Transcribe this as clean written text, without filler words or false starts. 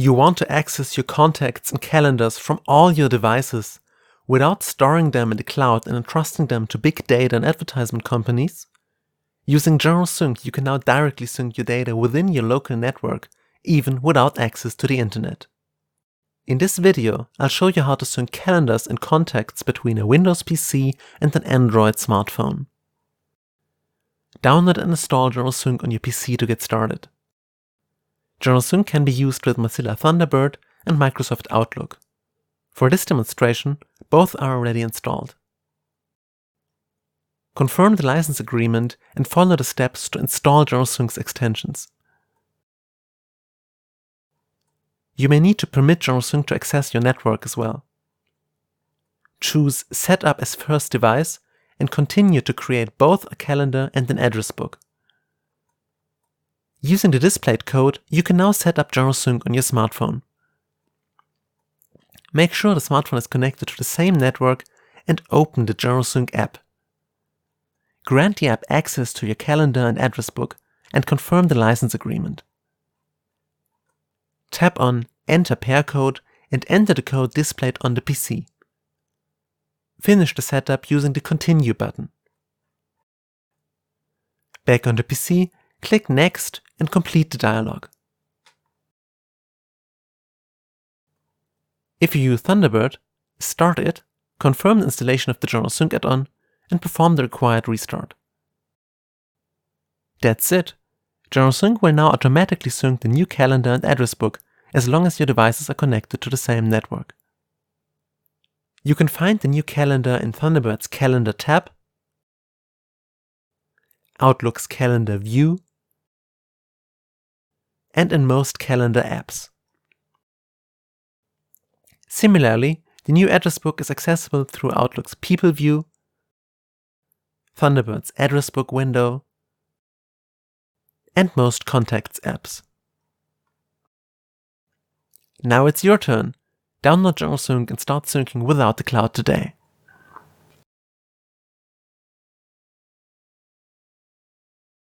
You want to access your contacts and calendars from all your devices without storing them in the cloud and entrusting them to big data and advertisement companies? Using General Sync, you can now directly sync your data within your local network, even without access to the internet. In this video, I'll show you how to sync calendars and contacts between a Windows PC and an Android smartphone. Download and install General Sync on your PC to get started. General Sync can be used with Mozilla Thunderbird and Microsoft Outlook. For this demonstration, both are already installed. Confirm the license agreement and follow the steps to install General Sync's extensions. You may need to permit General Sync to access your network as well. Choose Set up as first device and continue to create both a calendar and an address book. Using the displayed code, you can now set up General Sync on your smartphone. Make sure the smartphone is connected to the same network and open the General Sync app. Grant the app access to your calendar and address book and confirm the license agreement. Tap on Enter Pair Code and enter the code displayed on the PC. Finish the setup using the Continue button. Back on the PC, click Next and complete the dialog. If you use Thunderbird, start it, confirm the installation of the General Sync add-on, and perform the required restart. That's it! General Sync will now automatically sync the new calendar and address book as long as your devices are connected to the same network. You can find the new calendar in Thunderbird's Calendar tab, Outlook's Calendar view, and in most calendar apps. Similarly, the new address book is accessible through Outlook's People view, Thunderbird's address book window, and most contacts apps. Now it's your turn. Download General Sync and start syncing without the cloud today.